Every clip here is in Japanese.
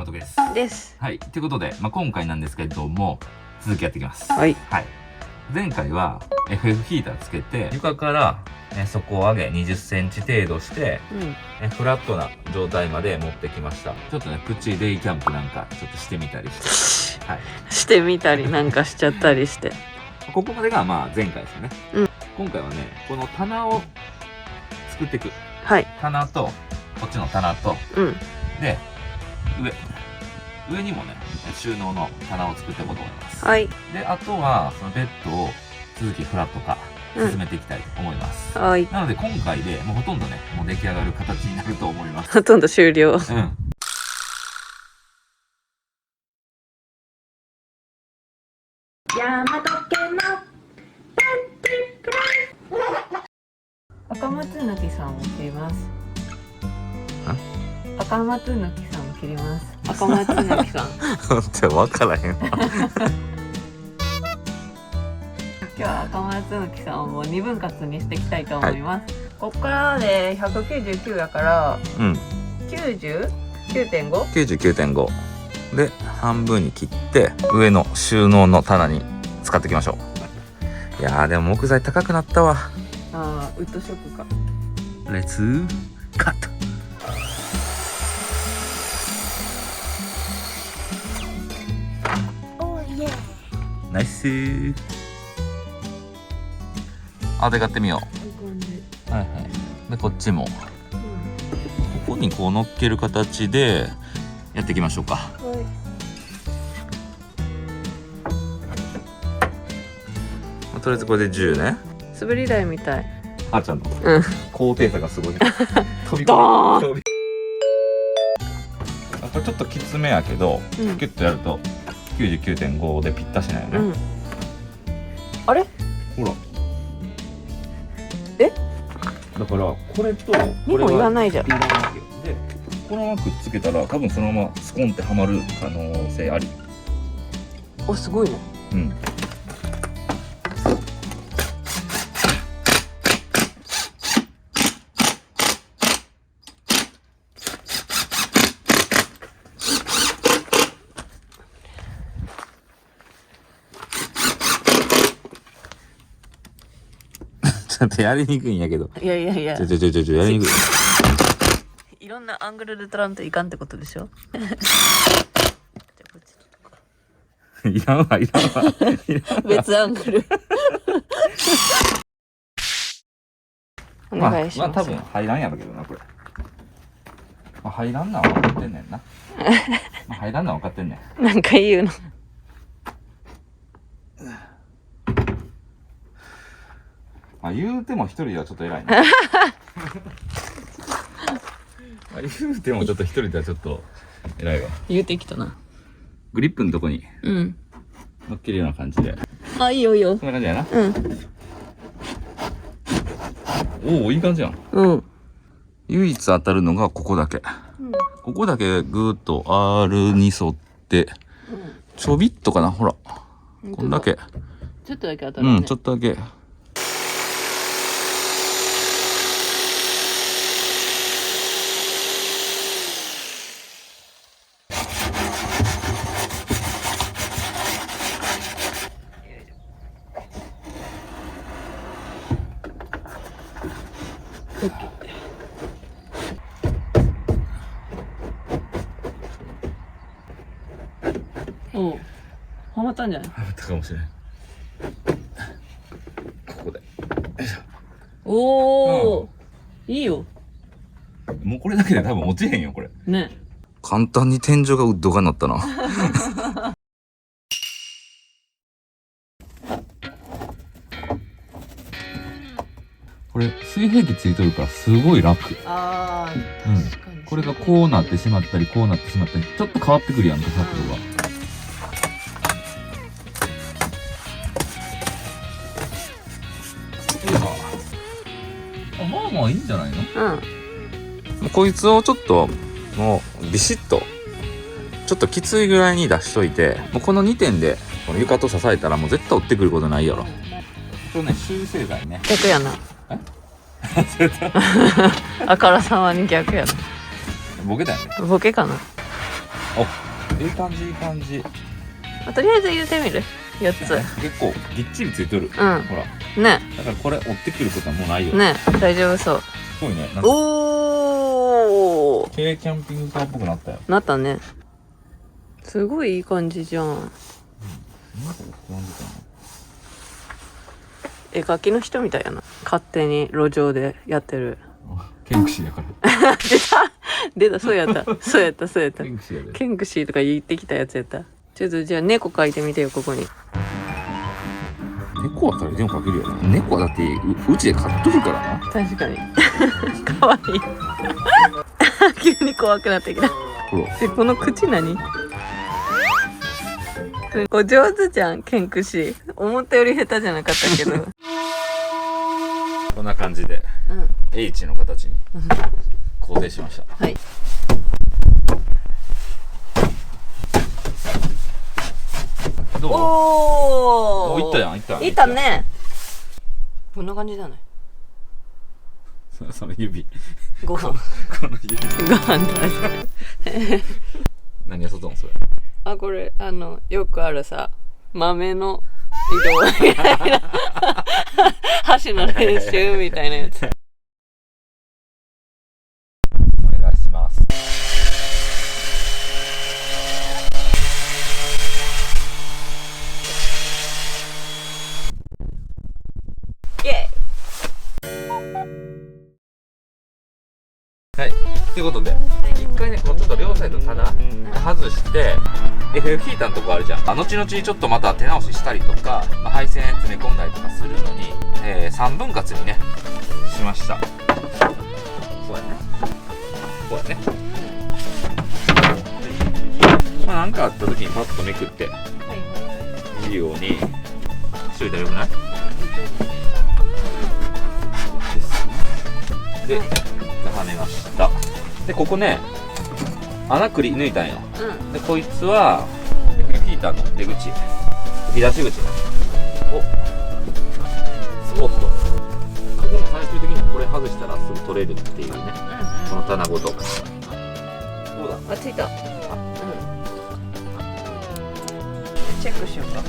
山徳です。です。はい。ということで、今回なんですけれども、続きやっていきます。はい。はい。前回は FF ヒーターつけて、床から底を上げ20センチ程度して、フラットな状態まで持ってきました。ちょっとね、プチデイキャンプなんかちょっとしてみたりして。はい。してみたりなんかしちゃったりして。ここまでが前回ですよね。うん。今回はね、この棚を作っていく。はい。棚と、こっちの棚と、で、上にもね、収納の棚を作っていこうと思います。はい。で、あとは、そのベッドを続きフラット化、進めていきたいと思います。はい。なので、今回でもうほとんどね、もう出来上がる形になると思います。ほとんど終了。山時計の赤松抜きさんを切ります。赤松抜きさんを切ります。赤松抜きさん。って分からへんわ。今日は赤松抜きさんをもう2分割にしていきたいと思います。ここからで199やから、99.5？ 99.5 で半分に切って上の収納の棚に使っていきましょう。いやーでも木材高くなったわ。ああ、ウッドショックか。レッツカット。ナイスー。あで買ってみよう。はいはい。でこっちも、ここにこう乗っける形でやっていきましょうか。とりあえずこれで10ね。滑り台みたい。あーちゃんの高低差がすごい。飛びドーン。これちょっときつめやけど、キュッとやると 99.5 でぴったしなんよね。あれ？ほら。え？だからこれとこれはいらないじゃん。でこのままくっつけたら多分そのままスコンってはまる可能性あり。お、すごいね。ちょっとやりにくいんやけど。いやいやいや。やりにくい。いろんなアングルで撮らんといかんってことでしょ。いらんわ。別アングル。お願いします。多分入らんやろけどなこれ。入らんのは分かってんねんな。入らんのは分かってんねん。なんか言うの。言うても一人ではちょっと偉いな。言うてもちょっと一人ではちょっと偉いわ。言うてきたな。グリップのとこに乗っけるような感じで。あ、いいよいいよ。そんな感じやな。おお、いい感じやん。唯一当たるのがここだけ。ここだけぐーっと R に沿って、ちょびっとかな、ほら。こんだけ。ちょっとだけ当たるね。ちょっとだけ。おう、はまったんじゃない？はまったかもしれない。ここで。おお、いいよ。もうこれだけで多分落ちへんよこれ。ね。簡単に天井がウッドがなったな。これ水平器ついとるからすごい楽。ああ、確かに。これがこうなってしまったりこうなってしまったりちょっと変わってくるやんか角度が。まあいいんじゃないの？こいつをちょっともうビシッとちょっときついぐらいに出しといて、もうこの2点でこの床と支えたらもう絶対折ってくることないやろ。これね、修正剤ね。逆やな。あからさまに逆やな。ボケだよね。ボケかな。いい感じいい感じ。とりあえず入れてみる。4つ。結構ぎっちりついてる。ほら。ね。だからこれ折ってくることはもうないよ。ね、大丈夫そう。すごいね。なんかおー、軽キャンピングカーっぽくなったよ。なったね。すごいいい感じじゃん。なんか不安かな。絵描きの人みたいやな。勝手に路上でやってる。ケンクシーやから。出た、そうやった。そうやった、そうやったケ。ンクシーやで。ケンクシーとか言ってきたやつやった。ちょっとじゃあ猫描いてみてよ、ここに。猫は誰でも描けるよな。猫はだってうちで飼っとるからな。確かに。かわいい。急に怖くなってきた。ほら。で、この口何？お上手じゃん、ケンクシー。思ったより下手じゃなかったけど。こんな感じで、うん。H の形に構成しました。はい。どう？おー。いったやん、いったやん。いったね。こんな感じだね。その指。ご飯。この指。ご飯食べて。何やそとんそれ。あ、これ、よくあるさ、豆の移動みたいな。箸の練習みたいなやつ。お願いします。イェイ。はい。ということで、一回ね、こうちょっと両サイド棚外して、FF ヒーターのとこあるじゃん。後々ちょっとまた手直ししたりとか、配線詰め込んだりとかするのに、3分割にね、しました。こうやね。こうやね。なんかあった時にパッとめくっていいようにしといたらよくない？で、はめました。で、ここね、穴くり抜いたんよ。で、こいつはヒーターの出口、吹き出し口をスポット。ここも最終的にこれ外したらすぐ取れるっていうね、この棚ごと。どうだ？あ、ついた。チェックしようか。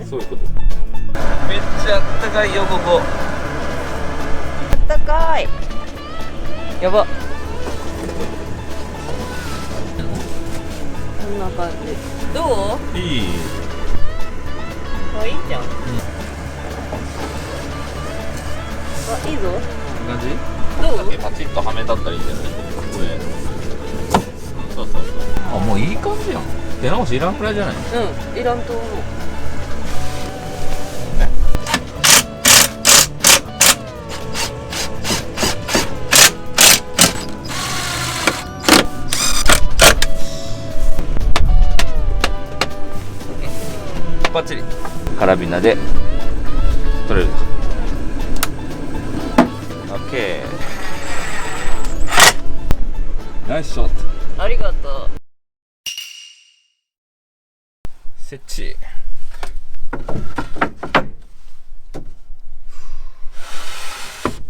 そういうこと。めっちゃあったかいよ、ここ。あったかい。やば。こんな感じ。どう？いい。あ、いいじゃん。あ、いいぞ。感じ？どう？さっきパチッとはめだったらいいんじゃない？これ。そうそうそう。あ、もういい感じやん。手直しいらんくらいじゃない？うん、いらんと思う。バッチリカラビナで取れる。オッケー。ナイスショット。ありがとう。設置。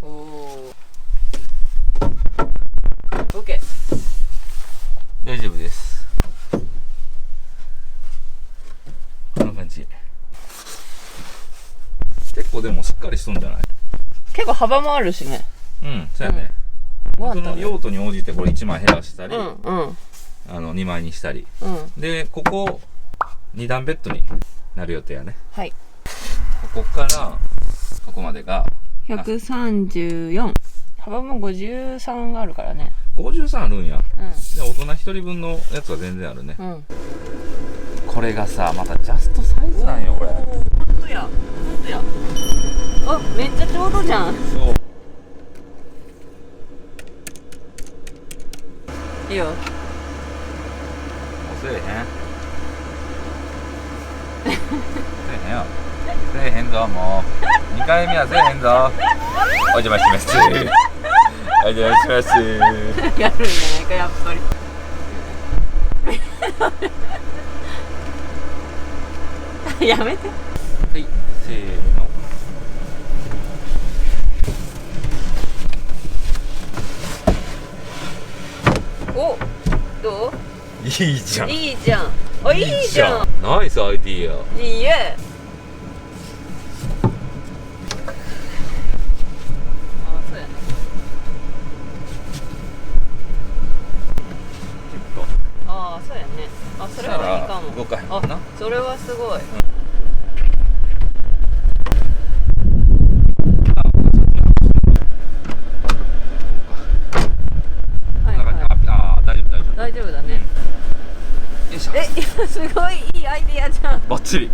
おお。オッケー。大丈夫です。こんな感じ。結構でもしっかりしとんじゃない？結構幅もあるしね。うん、そうやね。その用途に応じてこれ1枚減らしたり、2枚にしたり。で、ここ2段ベッドになる予定やね。はい。ここからここまでが134。幅も53あるからね。53あるんや。で大人1人分のやつは全然あるね。これがさ、またジャストサイズなんよ、これ。ほんとや。ほんとや。あ、めっちゃちょうどじゃん。そう。いいよ。もうせえへん。せえへんよ。せえへんぞ、もう。2回目はせえへんぞ。お邪魔します。お邪魔します。やるんじゃないか、やっぱり。やめて。はい、せーの。お、どいいじゃう？ん。いいじゃん。あ、いいじゃん。ナイスアイディア。いいえ。あ、そうやね。ああ、そうやね。あ、それはいいかも。動かへんもんな。あ、それはすごい。はいはい。ああ、大丈夫大丈夫。大丈夫だね。よいしょ。え、いや、すごいいいアイディアじゃん。バッチリ。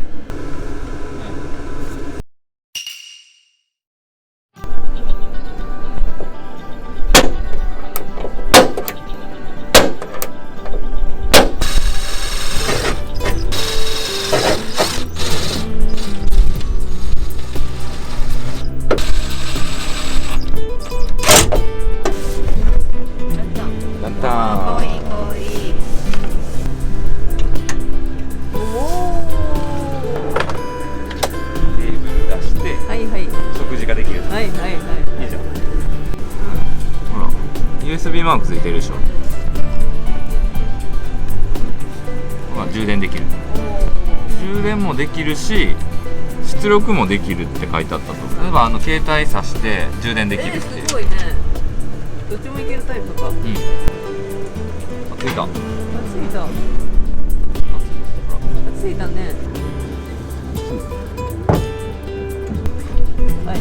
やったかわいいかわいい。おお。テーブル出してはいはい食事ができる。はいはいはいいいじゃん。ほら、USB マークついてるでしょ。ほら、充電できる。充電もできるし、出力もできるって書いてあったと。例えば携帯挿して充電できるっていう。すごいね。どっちもいけるタイプか。うん。あ、ついた。あ、ついた。ついたね。はい。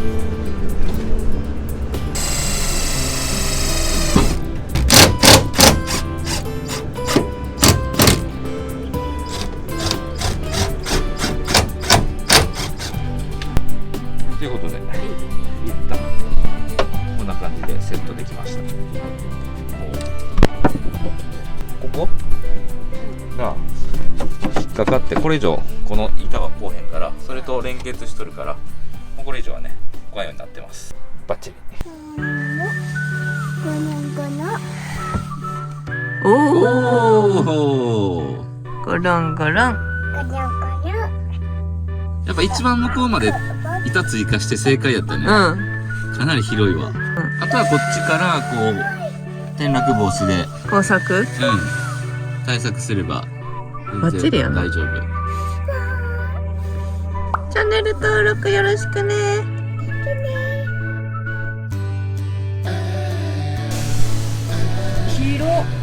ということで、一旦こんな感じでセットできました。ここが引っかかって、これ以上この板はこうへんから、それと連結しとるから、もうこれ以上はね、こういうようになってます。バッチリ。おおお。ゴロンゴロン。やっぱ一番向こうまで板追加して正解やったね。かなり広いわ。あとはこっちからこう転落防止で、工作。対策すればバッチリやな大丈夫。チャンネル登録よろしくね。広っ。